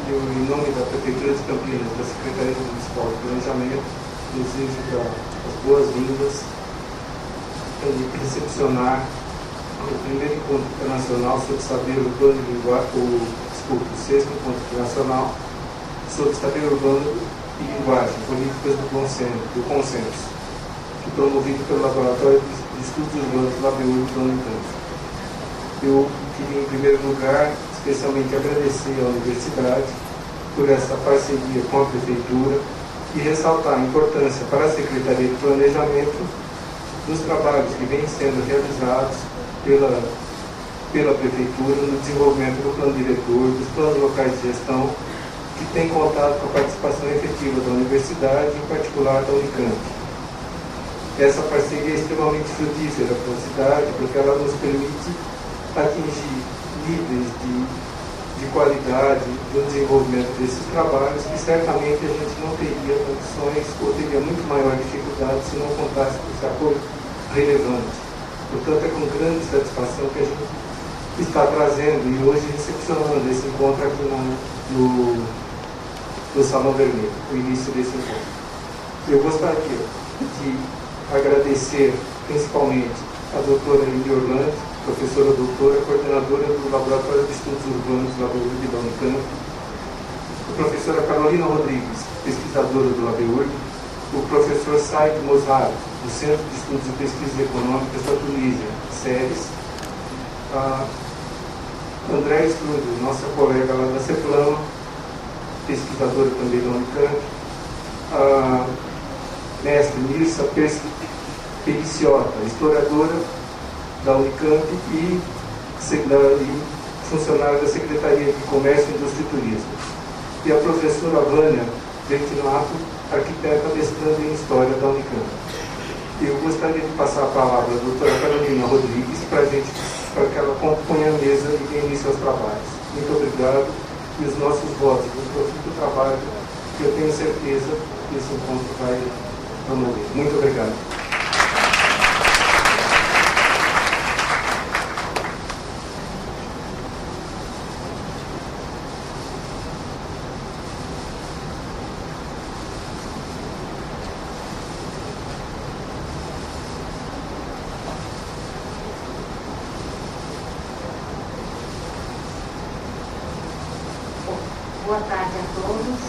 eu, em nome da Prefeitura de Campinas, da Secretaria Municipal de Planejamento, desejo as boas-vindas e recepcionar o primeiro encontro internacional sobre saber urbano e linguagem, o sexto encontro internacional sobre saber urbano e linguagem, políticas do consenso, que promovido pelo Laboratório de Estudos Urbanos LabEurb da Unicamp. Eu queria, em primeiro lugar, especialmente agradecer à Universidade por essa parceria com a Prefeitura e ressaltar a importância para a Secretaria de Planejamento dos trabalhos que vêm sendo realizados pela Prefeitura no desenvolvimento do plano diretor, dos planos locais de gestão, que tem contado com a participação efetiva da Universidade, em particular da Unicamp. Essa parceria é extremamente frutífera para a cidade, porque ela nos permite atingir níveis de qualidade do desenvolvimento desses trabalhos que certamente a gente não teria condições ou teria muito maior dificuldade se não contasse com esse apoio relevante. Portanto, é com grande satisfação que a gente está trazendo e hoje recepcionando esse encontro aqui no Salão Vermelho, o início desse encontro. Eu gostaria de agradecer principalmente a doutora Lili Orlandi, professora doutora, coordenadora do Laboratório de Estudos Urbanos LabEurb da Unicamp, a professora Carolina Rodrigues, pesquisadora do LabEurb, o professor Said Mozart, do Centro de Estudos e Pesquisas Econômicas da Tunísia, SERES, a Andréa Strudel, nossa colega lá da CEPLAMA, pesquisadora também da Unicamp, a mestre Nilsa Periciota, historiadora da Unicamp e funcionária da Secretaria de Comércio, Indústria e Turismo, e a professora Vânia Bertinato, arquiteta mestranda em História da Unicamp. Eu gostaria de passar a palavra à doutora Carolina Rodrigues para que ela componha a mesa e dê início aos trabalhos. Muito obrigado e os nossos votos do profícuo trabalho, que eu tenho certeza que esse encontro vai promover. Muito obrigado. Boa tarde a todos.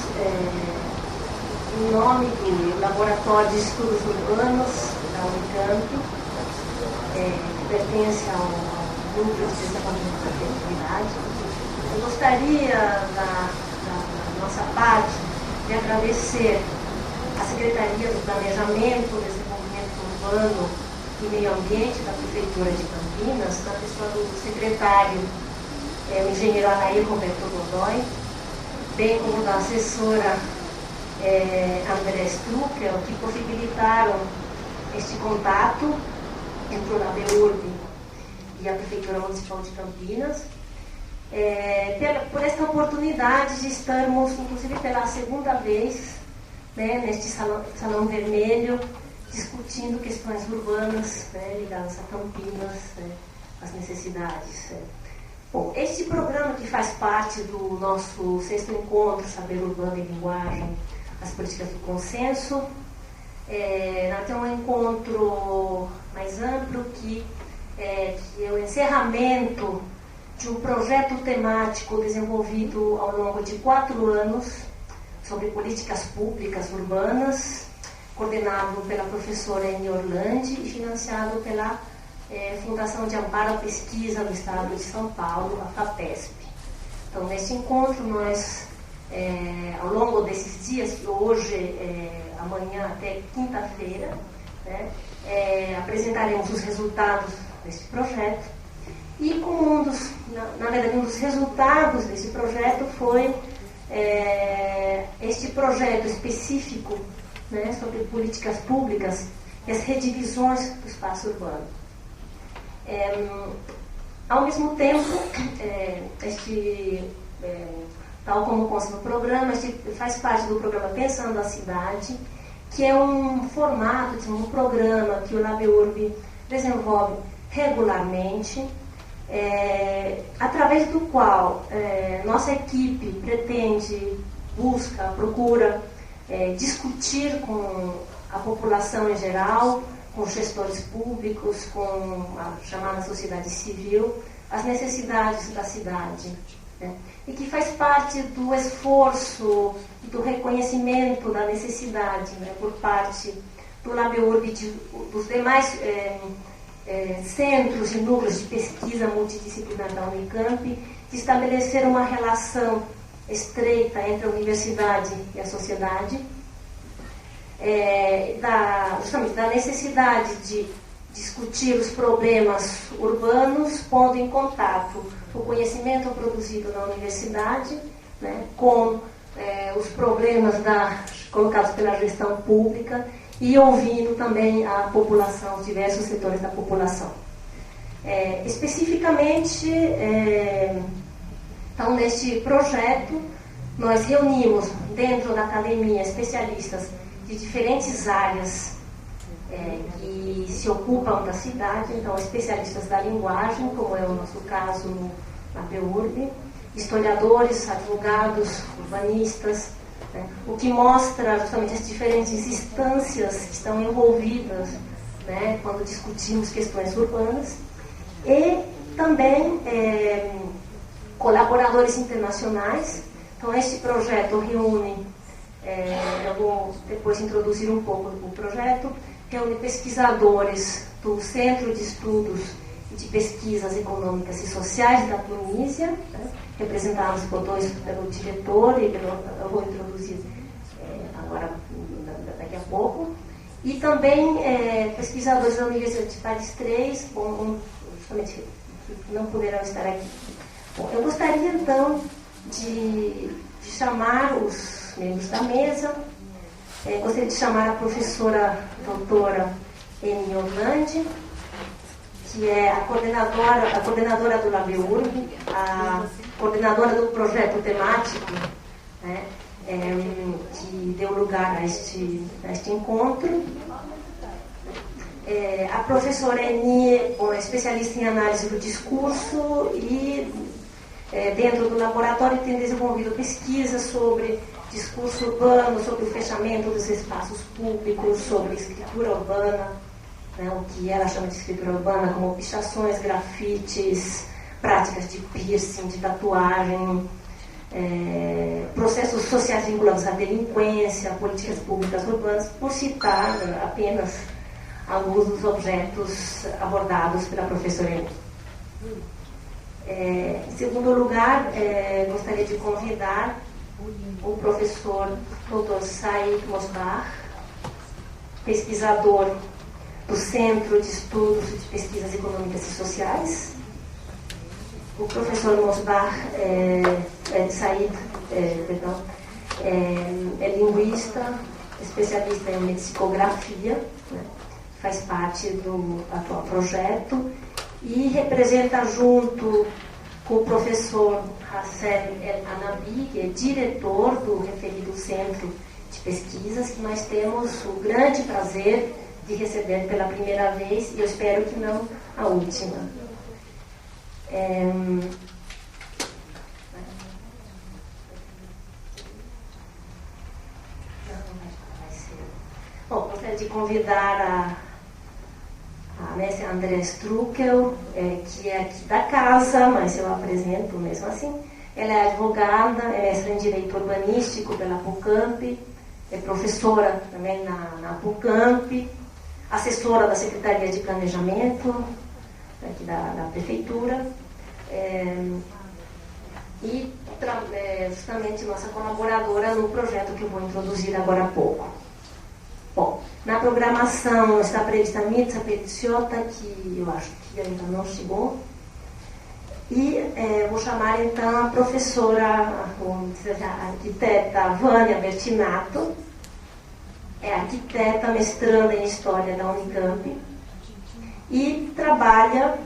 Em nome do Laboratório de Estudos Urbanos da Unicamp, que pertence ao Núcleo de Desenvolvimento da Criatividade, eu gostaria, da nossa parte, de agradecer à Secretaria do Planejamento, Desenvolvimento Urbano e Meio Ambiente da Prefeitura de Campinas, na pessoa do secretário, o engenheiro Anair Roberto Godoy, bem como da assessora André Struckel, que possibilitaram este contato entre o LabEurb e a Prefeitura Municipal de Campinas, por esta oportunidade de estarmos, inclusive pela segunda vez, neste salão Vermelho, discutindo questões urbanas ligadas a Campinas, as necessidades. Bom, este programa, que faz parte do nosso sexto encontro Saber Urbano e Linguagem, as políticas do consenso, tem um encontro mais amplo que é o encerramento de um projeto temático desenvolvido ao longo de 4 anos sobre políticas públicas urbanas, coordenado pela professora Eni Orlandi e financiado pela Fundação de Amparo à Pesquisa do Estado de São Paulo, a FAPESP. Então, nesse encontro, nós, ao longo desses dias, hoje, amanhã até quinta-feira, apresentaremos os resultados desse projeto. E como um dos resultados desse projeto foi este projeto específico sobre políticas públicas e as redivisões do espaço urbano. Ao mesmo tempo, tal como consta no programa, este faz parte do programa Pensando a Cidade, que é um formato, um programa que o LabEurb desenvolve regularmente, através do qual nossa equipe pretende, busca, procura discutir com a população em geral, com os gestores públicos, com a chamada sociedade civil, as necessidades da cidade, né? E que faz parte do esforço e do reconhecimento da necessidade, né, por parte do LabEurb e dos demais centros e núcleos de pesquisa multidisciplinar da Unicamp, de estabelecer uma relação estreita entre a universidade e a sociedade, justamente da necessidade de discutir os problemas urbanos, pondo em contato o conhecimento produzido na universidade, né, com os problemas colocados pela gestão pública, e ouvindo também a população, os diversos setores da população. Especificamente, então, neste projeto, nós reunimos dentro da academia especialistas de diferentes áreas que se ocupam da cidade, então especialistas da linguagem, como é o nosso caso no LabEurb, historiadores, advogados, urbanistas, né, o que mostra justamente as diferentes instâncias que estão envolvidas, né, quando discutimos questões urbanas, e também colaboradores internacionais. Então, este projeto reúne, eu vou depois introduzir um pouco o projeto, reúne pesquisadores do Centro de Estudos e de Pesquisas Econômicas e Sociais da Tunísia, né, representados pelo diretor, e eu vou introduzir agora, daqui a pouco, e também pesquisadores da Universidade de Paris III, justamente não poderão estar aqui. Bom, eu gostaria então de chamar os membros da mesa. Gostaria de chamar a professora doutora Eni Orlandi, que é a coordenadora do LabEurb, a coordenadora do projeto temático, né, que deu lugar a este encontro. A professora Eni é especialista em análise do discurso e, dentro do laboratório, tem desenvolvido pesquisas sobre discurso urbano, sobre o fechamento dos espaços públicos, sobre escritura urbana, né, o que ela chama de escritura urbana, como pichações, grafites, práticas de piercing, de tatuagem, processos sociais vinculados à delinquência, políticas públicas urbanas, por citar apenas alguns dos objetos abordados pela professora Eni. Em segundo lugar, gostaria de convidar o professor Dr. Said Mosbah, pesquisador do Centro de Estudos de Pesquisas Econômicas e Sociais. O professor Mosbah Said é linguista, especialista em lexicografia, né, faz parte do atual projeto e representa, junto com o professor Hassan El Anabi, que é diretor do referido Centro de Pesquisas, que nós temos o grande prazer de receber pela primeira vez, e eu espero que não a última. Bom, gostaria de convidar a mestre André Struckel, que é aqui da casa, mas eu apresento mesmo assim. Ela é advogada, é mestre em Direito Urbanístico pela PUCamp, é professora também na PUCamp, assessora da Secretaria de Planejamento aqui da Prefeitura, e justamente nossa colaboradora no projeto que eu vou introduzir agora há pouco. Bom, na programação está prevista a Mirza Petziota, que eu acho que ainda não chegou, e vou chamar então a professora, a arquiteta Vânia Bertinato, é arquiteta mestranda em História da Unicamp e trabalha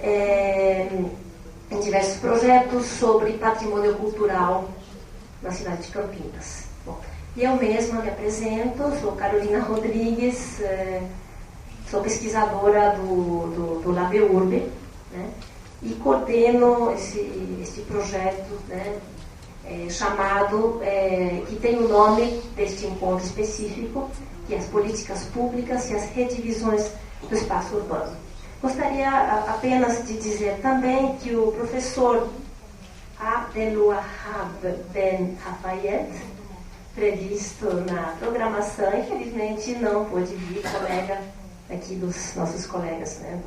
em diversos projetos sobre patrimônio cultural na cidade de Campinas. Bom, e eu mesma me apresento, sou Carolina Rodrigues, sou pesquisadora do LabEurb, né, e coordeno esse projeto, né, chamado, que tem o nome deste encontro específico, que é as políticas públicas e as redivisões do espaço urbano. Gostaria apenas de dizer também que o professor Abdelwahab Ben Hafayet, previsto na programação, infelizmente não pôde vir, colega aqui dos nossos colegas, né,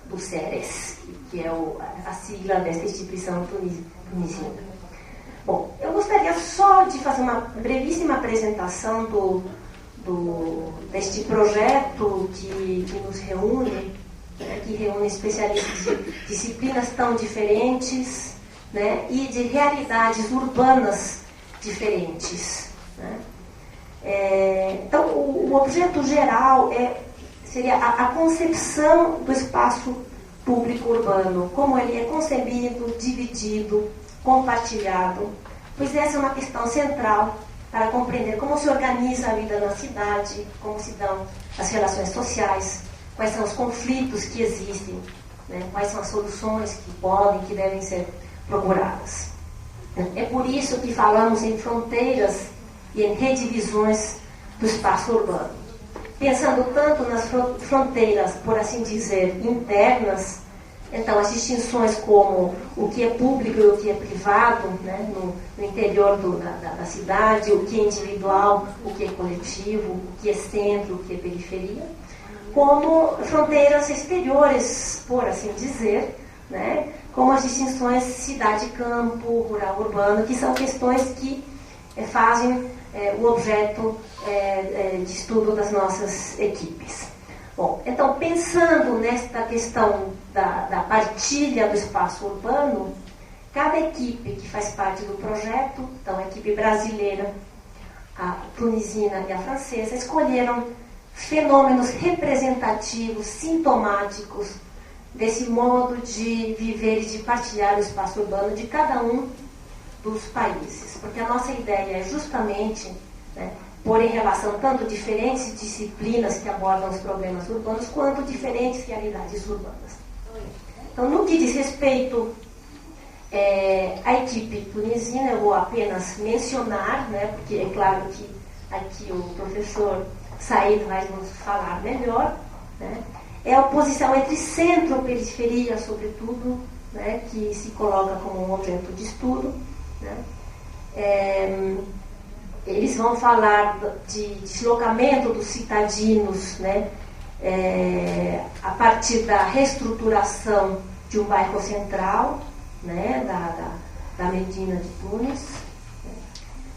do CERES, que é a sigla desta instituição tunisina. Bom, eu gostaria só de fazer uma brevíssima apresentação deste projeto que nos reúne, né, que reúne especialistas de disciplinas tão diferentes, né, e de realidades urbanas diferentes. Né? Então, o objeto geral seria a concepção do espaço público urbano, como ele é concebido, dividido, compartilhado, pois essa é uma questão central para compreender como se organiza a vida na cidade, como se dão as relações sociais, quais são os conflitos que existem, né? Quais são as soluções que podem, que devem ser procuradas. É por isso que falamos em fronteiras e em redivisões do espaço urbano. Pensando tanto nas fronteiras, por assim dizer, internas, então as distinções como o que é público e o que é privado, né, no interior da cidade, o que é individual, o que é coletivo, o que é centro, o que é periferia, como fronteiras exteriores, por assim dizer, né, como as distinções cidade-campo, rural-urbano, que são questões que fazem o objeto de estudo das nossas equipes. Bom, então, pensando nesta questão da partilha do espaço urbano, cada equipe que faz parte do projeto, então a equipe brasileira, a tunisina e a francesa, escolheram fenômenos representativos, sintomáticos, desse modo de viver e de partilhar o espaço urbano de cada um dos países. Porque a nossa ideia é justamente, né, pôr em relação tanto diferentes disciplinas que abordam os problemas urbanos, quanto diferentes realidades urbanas. Então, no que diz respeito à equipe tunisina, eu vou apenas mencionar, né, porque é claro que aqui o professor Said vai nos falar melhor, né, é a oposição entre centro e periferia, sobretudo, né, que se coloca como um objeto de estudo. Né. Eles vão falar de deslocamento dos citadinos, né, a partir da reestruturação de um bairro central, né, da Medina de Tunis.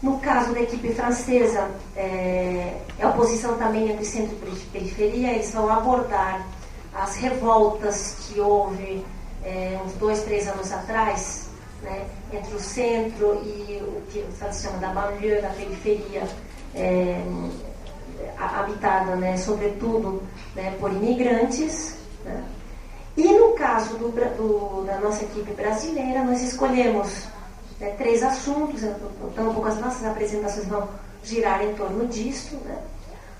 No caso da equipe francesa, é a oposição também entre centro e periferia. Eles vão abordar as revoltas que houve uns 2, 3 anos atrás, né, entre o centro e o que se chama da banlieue, da periferia, habitada, né, sobretudo, né, por imigrantes. Né. E no caso da nossa equipe brasileira, nós escolhemos 3 assuntos, então um pouco as nossas apresentações vão girar em torno disso. Né.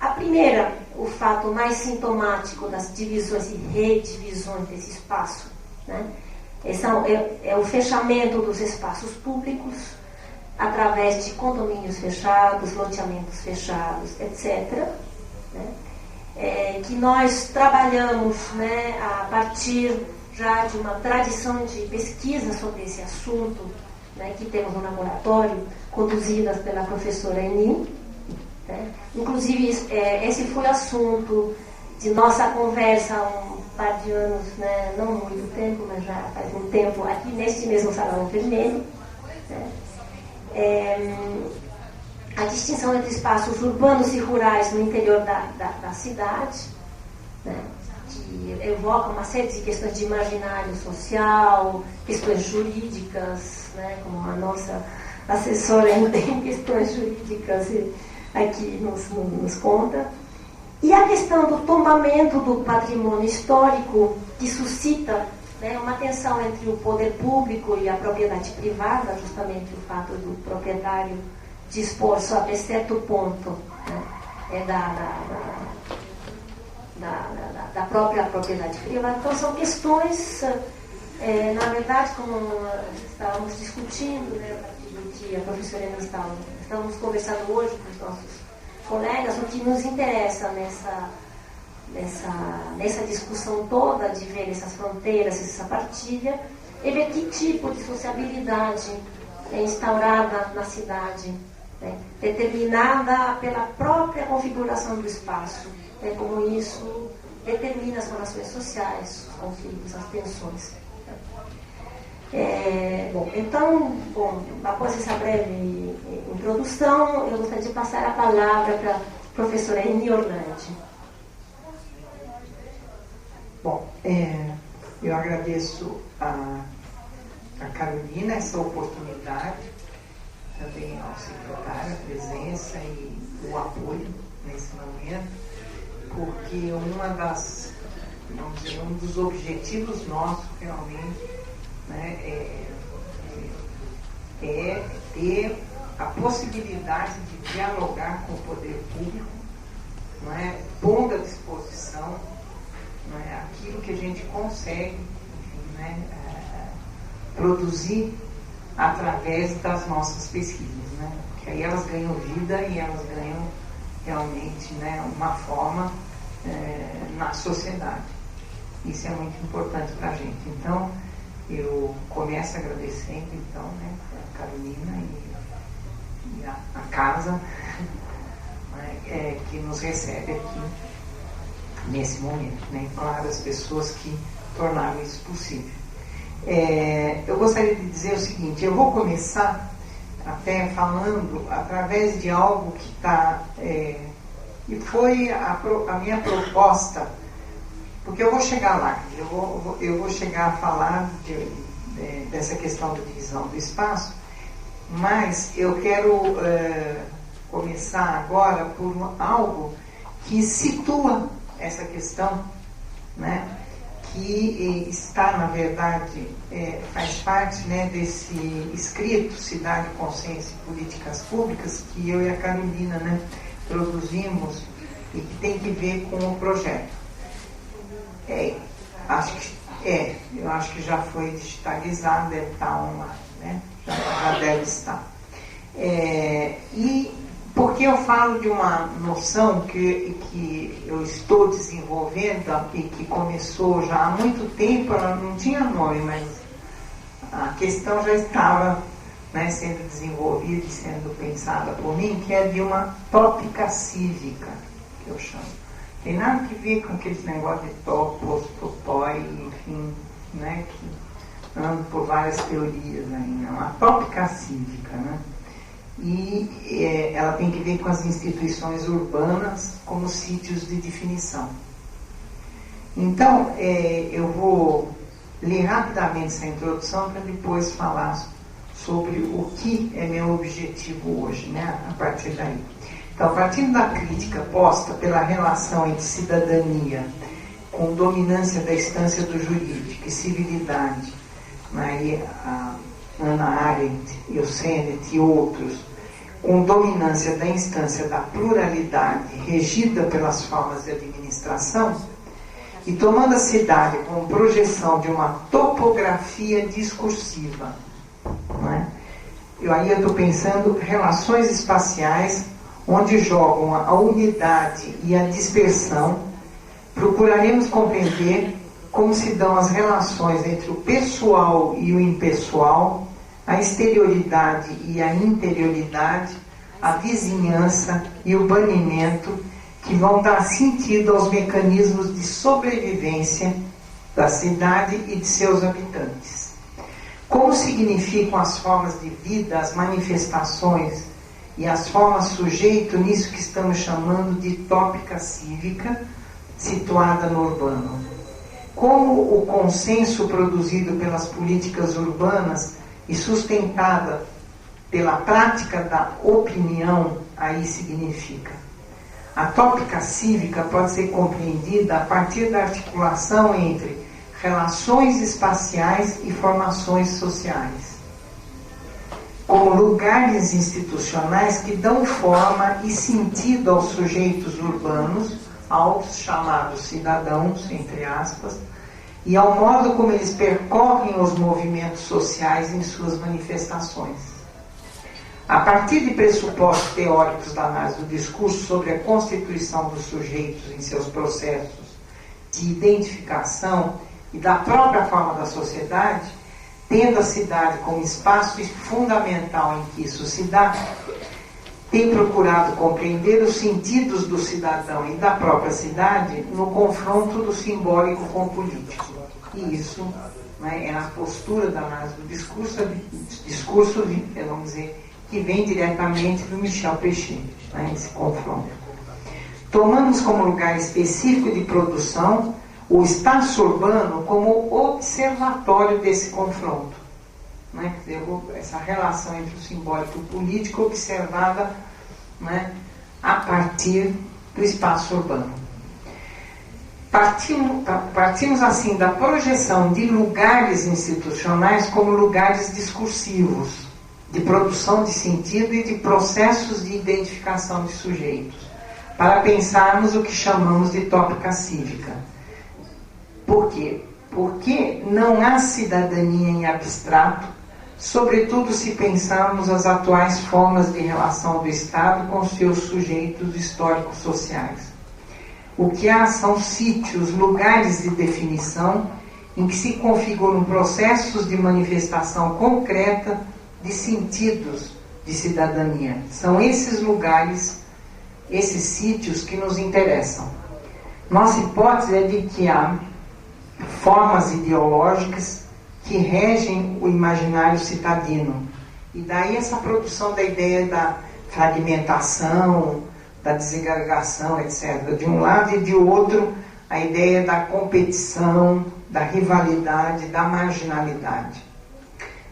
A primeira, o fato mais sintomático das divisões e redivisões desse espaço, né, é o fechamento dos espaços públicos através de condomínios fechados, loteamentos fechados, etc. Né, que nós trabalhamos, né, a partir já de uma tradição de pesquisa sobre esse assunto, né, que temos um laboratório conduzido pela professora Enin. Né. Inclusive, esse foi assunto de nossa conversa há um par de anos, né, não muito tempo, mas já faz um tempo, aqui neste mesmo Salão Vermelho. Né. A distinção entre espaços urbanos e rurais no interior da cidade, né, que evoca uma série de questões de imaginário social, questões jurídicas, né, como a nossa assessora em questões jurídicas aqui nos conta. E a questão do tombamento do patrimônio histórico, que suscita, né, uma tensão entre o poder público e a propriedade privada, justamente o fato do proprietário dispor só até certo ponto, né, da própria propriedade privada. Então são questões Na verdade, como estávamos discutindo, né, a partir do que a professora e nós estamos conversando hoje com os nossos colegas, o que nos interessa nessa discussão toda de ver essas fronteiras, essa partilha, é ver que tipo de sociabilidade é instaurada na cidade, né, determinada pela própria configuração do espaço, né, como isso determina as relações sociais, os conflitos, as tensões. Então, após essa breve introdução, eu gostaria de passar a palavra para a professora Eni Orlandi. Eu agradeço a Carolina essa oportunidade, também ao secretário, a presença e o apoio nesse momento, porque um dos objetivos nossos realmente, né, é ter a possibilidade de dialogar com o poder público, não é, pondo à disposição, não é, aquilo que a gente consegue, enfim, né, produzir através das nossas pesquisas, né, que aí elas ganham vida e elas ganham realmente, né, uma forma na sociedade. Isso é muito importante para a gente. Então, eu começo agradecendo, então, né, a Carolina e a casa, né, que nos recebe aqui nesse momento, né, e claro, as pessoas que tornaram isso possível. Eu gostaria de dizer o seguinte: eu vou começar até falando através de algo que está, e foi a minha proposta, porque eu vou chegar lá, eu vou chegar a falar dessa questão da divisão do espaço, mas eu quero começar agora por algo que situa essa questão, né, que está, na verdade, faz parte, né, desse escrito Cidade, Consciência e Políticas Públicas que eu e a Carolina, né, produzimos e que tem que ver com o projeto. Eu acho que já foi digitalizado, deve estar né, já deve estar. E porque eu falo de uma noção que eu estou desenvolvendo e que começou já há muito tempo, ela não tinha nome, mas a questão já estava, né, sendo desenvolvida e sendo pensada por mim, que é de uma tópica cívica, que eu chamo. Tem nada a ver com aqueles negócios de topos, totói, enfim, né, que andam por várias teorias ainda. É uma tópica cívica, né? E ela tem que ver com as instituições urbanas como sítios de definição. Então, eu vou ler rapidamente essa introdução para depois falar sobre o que é meu objetivo hoje, né, a partir daí. Então, partindo da crítica posta pela relação entre cidadania com dominância da instância do jurídico e civilidade, né, a Hannah Arendt, o Sennett e outros, com dominância da instância da pluralidade regida pelas formas de administração, e tomando a cidade como projeção de uma topografia discursiva. Não é? Aí eu estou pensando relações espaciais onde jogam a unidade e a dispersão. Procuraremos compreender como se dão as relações entre o pessoal e o impessoal, a exterioridade e a interioridade, a vizinhança e o banimento, que vão dar sentido aos mecanismos de sobrevivência da cidade e de seus habitantes. Como significam as formas de vida, as manifestações e as formas sujeito nisso que estamos chamando de tópica cívica, situada no urbano. Como o consenso produzido pelas políticas urbanas e sustentada pela prática da opinião aí significa. A tópica cívica pode ser compreendida a partir da articulação entre relações espaciais e formações sociais, como lugares institucionais que dão forma e sentido aos sujeitos urbanos, aos chamados cidadãos, entre aspas, e ao modo como eles percorrem os movimentos sociais em suas manifestações. A partir de pressupostos teóricos da análise do discurso sobre a constituição dos sujeitos em seus processos de identificação e da própria forma da sociedade, tendo a cidade como espaço fundamental em que isso se dá, tem procurado compreender os sentidos do cidadão e da própria cidade no confronto do simbólico com o político. E isso, né, é a postura da análise do discurso, vamos dizer, que vem diretamente do Michel Pechet, né, esse confronto. Tomamos como lugar específico de produção o espaço urbano como observatório desse confronto. Né? Quer dizer, essa relação entre o simbólico e o político observada, né, a partir do espaço urbano. Partimos assim da projeção de lugares institucionais como lugares discursivos, de produção de sentido e de processos de identificação de sujeitos, para pensarmos o que chamamos de tópica cívica. Por quê? Porque não há cidadania em abstrato, sobretudo se pensarmos as atuais formas de relação do Estado com seus sujeitos históricos sociais. O que há são sítios, lugares de definição, em que se configuram processos de manifestação concreta de sentidos de cidadania. São esses lugares, esses sítios que nos interessam. Nossa hipótese é de que há formas ideológicas que regem o imaginário citadino. E daí essa produção da ideia da fragmentação, da desagregação, etc. De um lado e de outro, a ideia da competição, da rivalidade, da marginalidade.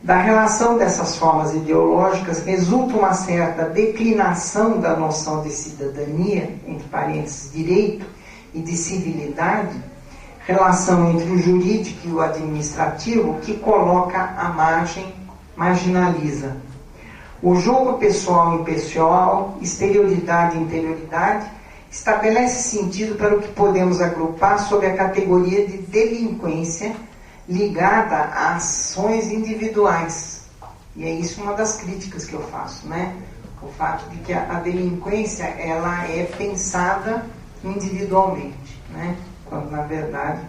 Da relação dessas formas ideológicas resulta uma certa declinação da noção de cidadania, entre parênteses, direito, e de civilidade, relação entre o jurídico e o administrativo, que coloca à margem, marginaliza. O jogo pessoal-impessoal, exterioridade e interioridade, estabelece sentido para o que podemos agrupar sob a categoria de delinquência ligada a ações individuais. E é isso uma das críticas que eu faço, né? O fato de que a delinquência, ela é pensada individualmente, né? Quando, na verdade,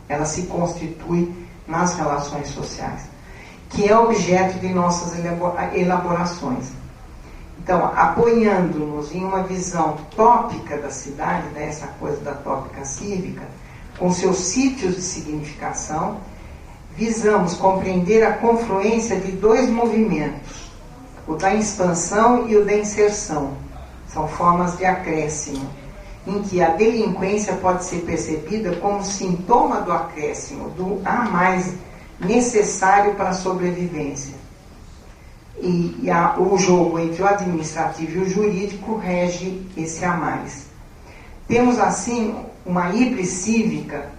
ela se constitui nas relações sociais, que é objeto de nossas elaborações. Então, apoiando-nos em uma visão tópica da cidade, né, essa coisa da tópica cívica, com seus sítios de significação, visamos compreender a confluência de dois movimentos, o da expansão e o da inserção. São formas de acréscimo, em que a delinquência pode ser percebida como sintoma do acréscimo, do a mais necessário para a sobrevivência. O jogo entre o administrativo e o jurídico rege esse a mais. Temos, assim, uma híbris cívica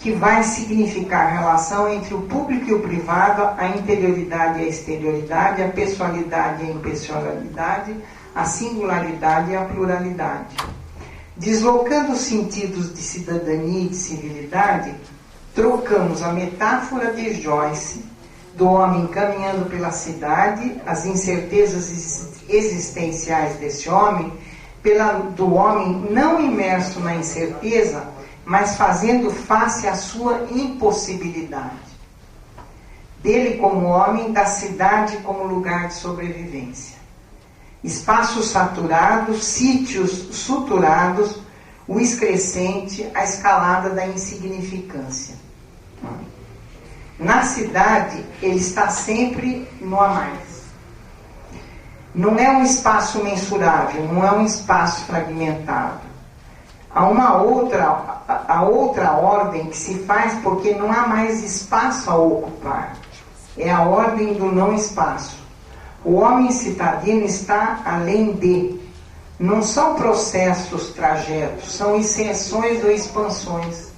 que vai significar a relação entre o público e o privado, a interioridade e a exterioridade, a pessoalidade e a impessoalidade, a singularidade e a pluralidade. Deslocando os sentidos de cidadania e de civilidade, trocamos a metáfora de Joyce, do homem caminhando pela cidade, as incertezas existenciais desse homem, do homem não imerso na incerteza, mas fazendo face à sua impossibilidade. Dele como homem, da cidade como lugar de sobrevivência. Espaços saturados, sítios suturados, o excrescente, a escalada da insignificância. Na cidade, ele está sempre no a mais. Não é um espaço mensurável, não é um espaço fragmentado. Há outra ordem que se faz porque não há mais espaço a ocupar. É a ordem do não espaço. O homem citadino está além de. Não são processos, trajetos, são extensões ou expansões.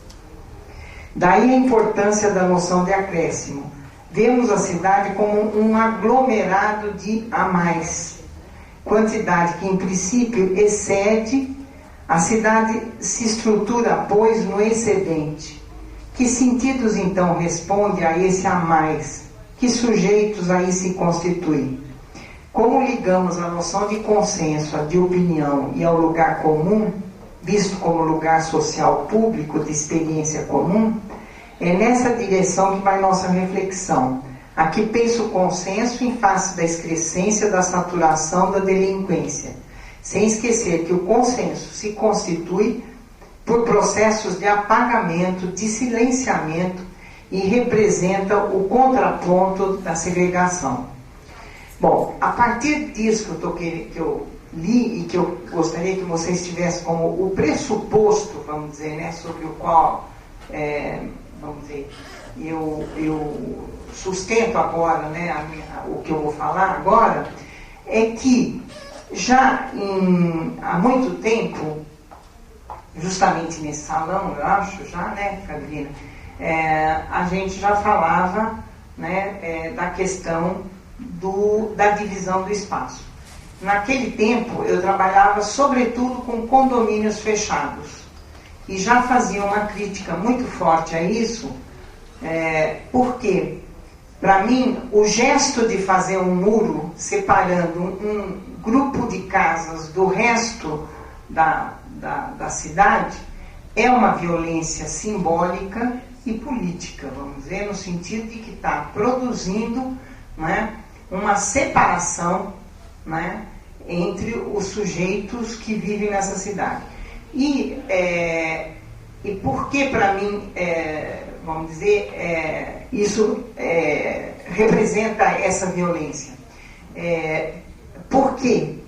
Daí a importância da noção de acréscimo. Vemos a cidade como um aglomerado de a mais. Quantidade que, em princípio, excede. A cidade se estrutura, pois, no excedente, Que sentidos então responde a esse a mais? Que sujeitos aí se constituem? Como ligamos a noção de consenso, a de opinião e ao lugar comum, visto como lugar social público de experiência comum? É nessa direção que vai nossa reflexão. Aqui penso o consenso em face da excrescência, da saturação, da delinquência, sem esquecer que o consenso se constitui por processos de apagamento, de silenciamento e representa o contraponto da segregação. Bom, a partir disso que eu li e que eu gostaria que vocês tivessem como o pressuposto, vamos dizer, né, sobre o qual, vamos dizer, eu sustento agora, né, o que eu vou falar agora, é que já há muito tempo, justamente nesse salão, eu acho, já, né, Carolina, a gente já falava, né, da questão da divisão do espaço. Naquele tempo, eu trabalhava sobretudo com condomínios fechados e já fazia uma crítica muito forte a isso, porque, para mim, o gesto de fazer um muro separando um grupo de casas do resto da cidade é uma violência simbólica e política, vamos dizer, no sentido de que está produzindo, né, uma separação, né, entre os sujeitos que vivem nessa cidade. E por que, para mim, vamos dizer, isso representa essa violência? Porque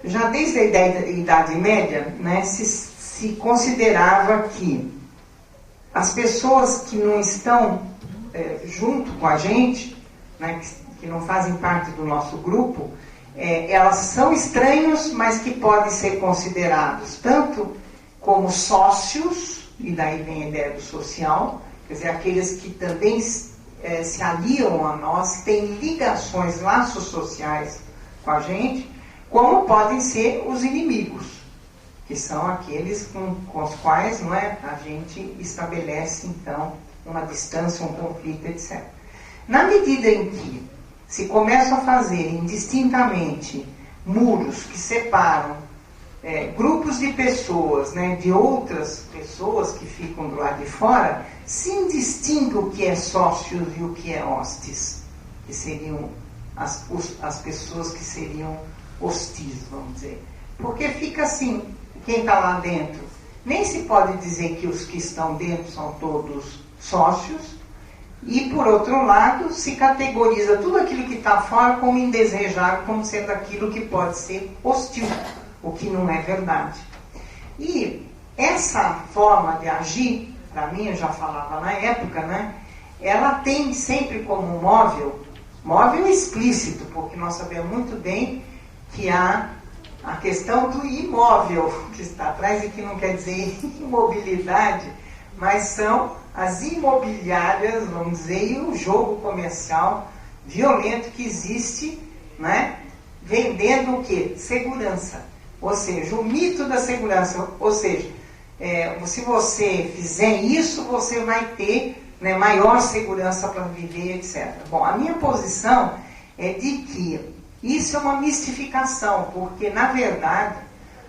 já desde a Idade Média, né, se considerava que as pessoas que não estão junto com a gente, né, que não fazem parte do nosso grupo, elas são estranhos, mas que podem ser considerados tanto como sócios, e daí vem a ideia do social, quer dizer, aqueles que também se aliam a nós, têm ligações, laços sociais com a gente, como podem ser os inimigos, que são aqueles com os quais, não é, a gente estabelece, então, uma distância, um conflito, etc. Na medida em que se começam a fazer indistintamente muros que separam grupos de pessoas, né, de outras pessoas que ficam do lado de fora, se indistingue o que é sócios e o que é hostes, que seriam as pessoas que seriam hostis, vamos dizer. Porque fica assim, quem está lá dentro, nem se pode dizer que os que estão dentro são todos sócios, e por outro lado, se categoriza tudo aquilo que está fora como indesejável, como sendo aquilo que pode ser hostil, o que não é verdade. E essa forma de agir, para mim, eu já falava na época, né, ela tem sempre como móvel explícito, porque nós sabemos muito bem que há a questão do imóvel que está atrás, e que não quer dizer imobilidade, mas são as imobiliárias, vamos dizer, e o jogo comercial violento que existe, né, vendendo o quê? Segurança. Ou seja, o mito da segurança. Ou seja, se você fizer isso, você vai ter, né, maior segurança para viver, etc. Bom, a minha posição é de que isso é uma mistificação, porque, na verdade,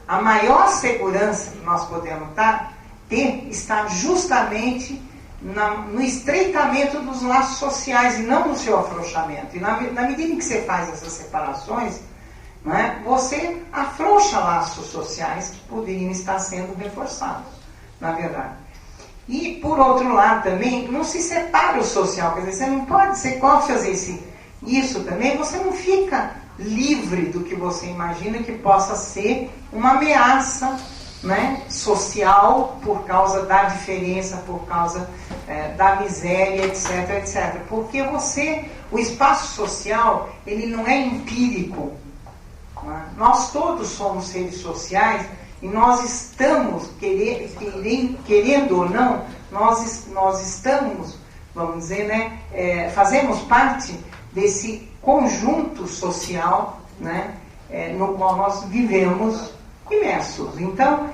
a maior segurança que nós podemos ter está justamente no estreitamento dos laços sociais e não no seu afrouxamento. E na medida em que você faz essas separações, né, você afrouxa laços sociais que poderiam estar sendo reforçados, na verdade. E, por outro lado, também, não se separa o social. Quer dizer, você não pode, você pode fazer isso também, você não fica livre do que você imagina que possa ser uma ameaça, né, social, por causa da diferença, por causa da miséria, etc, etc. Porque o espaço social, ele não é empírico. Né? Nós todos somos seres sociais e nós estamos, querendo ou não, nós estamos, vamos dizer, né, fazemos parte desse conjunto social, né, no qual nós vivemos imersos. Então,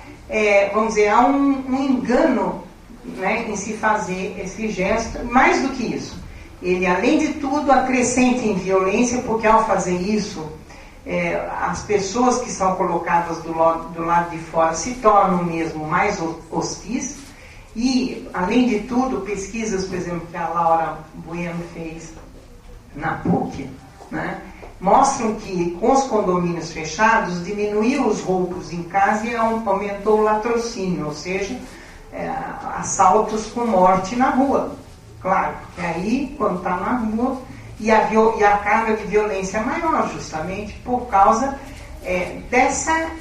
vamos dizer, há um engano, né, em se fazer esse gesto. Mais do que isso, ele, além de tudo, acrescenta em violência, porque ao fazer isso, as pessoas que são colocadas do lado de fora se tornam mesmo mais hostis. E, além de tudo, pesquisas, por exemplo, que a Laura Bueno fez na PUC, né, mostram que com os condomínios fechados diminuiu os roubos em casa e aumentou o latrocínio, ou seja, assaltos com morte na rua. Claro, que aí, quando está na rua, e a carga de violência é maior, justamente por causa dessa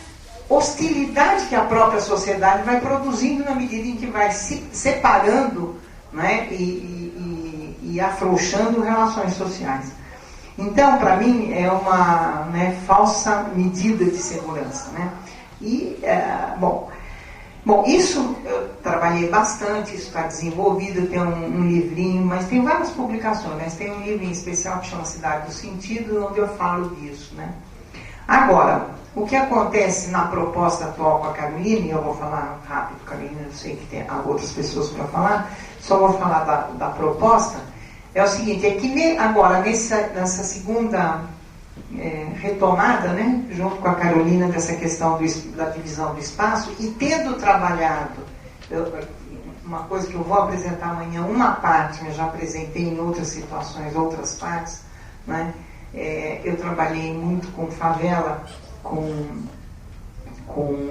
hostilidade que a própria sociedade vai produzindo na medida em que vai se separando, né, e afrouxando relações sociais. Então, para mim, é uma, né, falsa medida de segurança, né? E, bom, isso eu trabalhei bastante, isso está desenvolvido, tem um livrinho, mas tem várias publicações, mas tem um livro em especial que chama Cidade do Sentido, onde eu falo disso, né? Agora, o que acontece na proposta atual com a Carolina, e eu vou falar rápido, Carolina, eu sei que tem outras pessoas para falar, só vou falar da proposta, é o seguinte, é que agora, nessa segunda retomada, né, junto com a Carolina, dessa questão da divisão do espaço, e tendo trabalhado, uma coisa que eu vou apresentar amanhã, uma parte, mas já apresentei em outras situações, outras partes, né, eu trabalhei muito com favela, com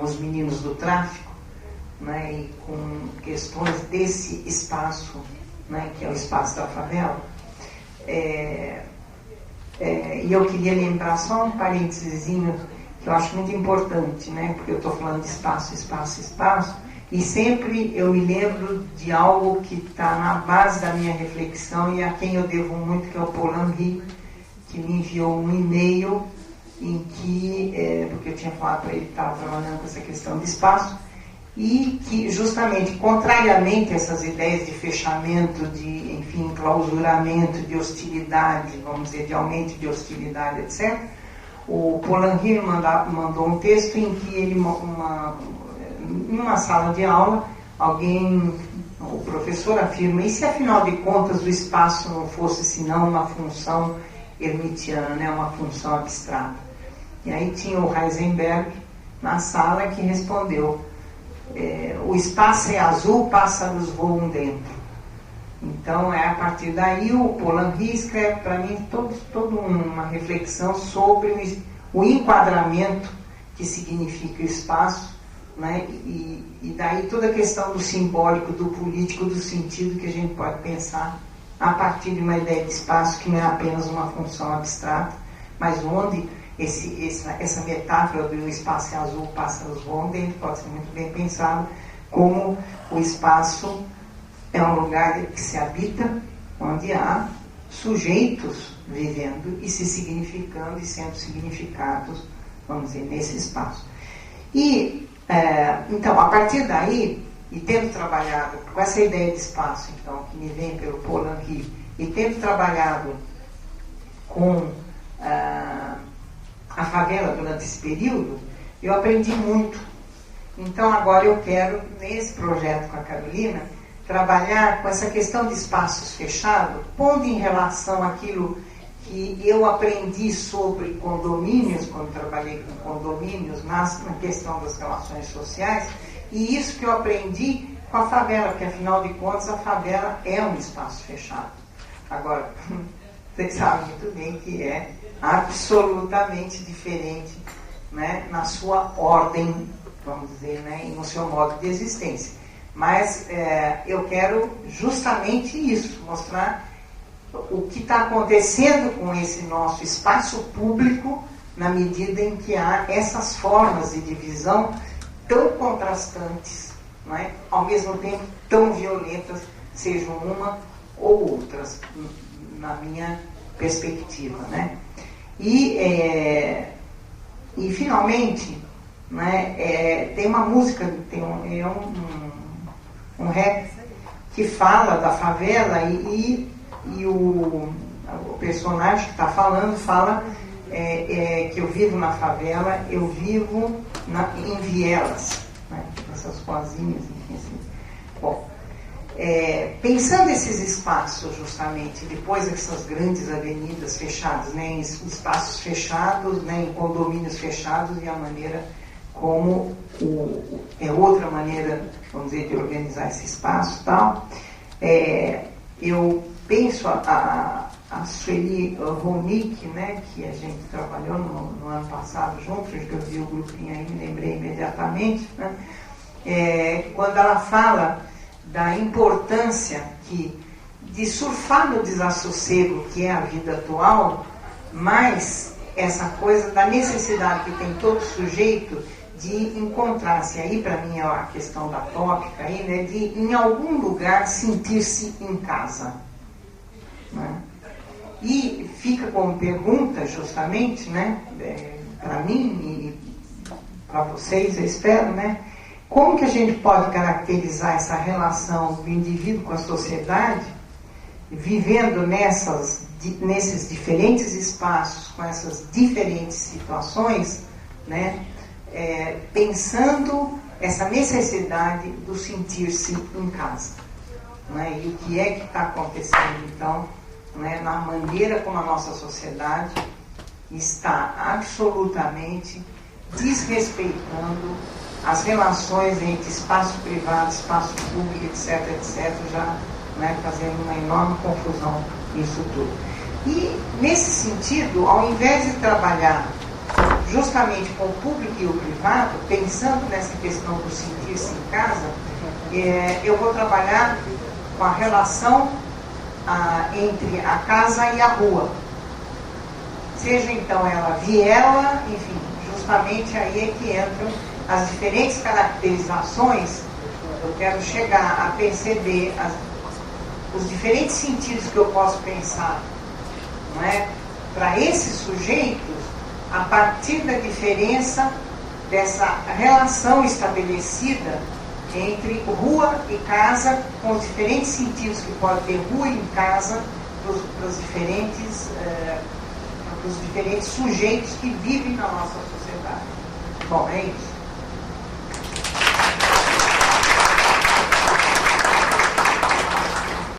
os meninos do tráfico, né, e com questões desse espaço, né, que é o espaço da favela. E eu queria lembrar só um parênteses que eu acho muito importante, né, porque eu estou falando de espaço, espaço, espaço, e sempre eu me lembro de algo que está na base da minha reflexão e a quem eu devo muito, que é o Paul Henry, que me enviou um e-mail em que, porque eu tinha falado para ele que estava trabalhando com essa questão de espaço, e que justamente, contrariamente a essas ideias de fechamento, de, enfim, clausuramento, de hostilidade, vamos dizer, de aumento de hostilidade, etc., o Paul Henry mandou um texto em que ele, numa sala de aula, o professor afirma, e se afinal de contas o espaço não fosse senão uma função hermitiana, né, uma função abstrata? E aí tinha o Heisenberg na sala que respondeu, o espaço é azul, pássaros voam dentro. Então, a partir daí, o Paul Henry escreve para mim toda uma reflexão sobre o enquadramento que significa o espaço, né? E daí toda a questão do simbólico, do político, do sentido que a gente pode pensar a partir de uma ideia de espaço que não é apenas uma função abstrata, mas onde essa metáfora do espaço é azul, pássaros voam dentro, pode ser muito bem pensado como o espaço é um lugar que se habita, onde há sujeitos vivendo e se significando e sendo significados, vamos dizer, nesse espaço. E, então, a partir daí, e tendo trabalhado com essa ideia de espaço, então, que me vem pelo Paul Henry, e tendo trabalhado com a favela durante esse período, eu aprendi muito. Então, agora eu quero, nesse projeto com a Carolina, trabalhar com essa questão de espaços fechados, pondo em relação aquilo que eu aprendi sobre condomínios, quando trabalhei com condomínios, na questão das relações sociais, e isso que eu aprendi com a favela, porque afinal de contas a favela é um espaço fechado. Agora, vocês sabem muito bem que é absolutamente diferente, né, na sua ordem, vamos dizer, né, e no seu modo de existência. Mas eu quero justamente isso, mostrar o que está acontecendo com esse nosso espaço público na medida em que há essas formas de divisão tão contrastantes, não é? Ao mesmo tempo tão violentas, sejam uma ou outras, na minha perspectiva, né? E finalmente, né, tem uma música, tem um rap que fala da favela e o personagem que está falando fala que eu vivo na favela, eu vivo em vielas, né? essas poesinhas, enfim, assim. Bom, pensando esses espaços justamente, depois dessas grandes avenidas fechadas, né, em espaços fechados, né, em condomínios fechados, e a maneira como outra maneira, vamos dizer, de organizar esse espaço e tal, eu penso a Sueli Ronick, né, que a gente trabalhou no ano passado juntos, que eu vi o grupinho aí, me lembrei imediatamente, né, quando ela fala da importância de surfar no desassossego que é a vida atual, mas essa coisa da necessidade que tem todo sujeito de encontrar-se, aí para mim é a questão da tópica, aí, né, de em algum lugar sentir-se em casa. Né? E fica como pergunta, justamente, né, para mim e para vocês, eu espero, né, como que a gente pode caracterizar essa relação do indivíduo com a sociedade, vivendo nesses diferentes espaços, com essas diferentes situações, né, pensando essa necessidade do sentir-se em casa. Né, e o que é que está acontecendo, então, né, na maneira como a nossa sociedade está absolutamente desrespeitando as relações entre espaço privado, espaço público, etc., já, né, fazendo uma enorme confusão nisso tudo. E, nesse sentido, ao invés de trabalhar justamente com o público e o privado, pensando nessa questão do sentir-se em casa, eu vou trabalhar com a relação entre a casa e a rua. Seja, então, ela viela, enfim, justamente aí é que entram as diferentes caracterizações. Eu quero chegar a perceber os diferentes sentidos que eu posso pensar, não é? Para esses sujeitos, a partir da diferença dessa relação estabelecida entre rua e casa, com os diferentes sentidos que pode ter rua e casa para os diferentes sujeitos que vivem na nossa sociedade. Bom, é isso.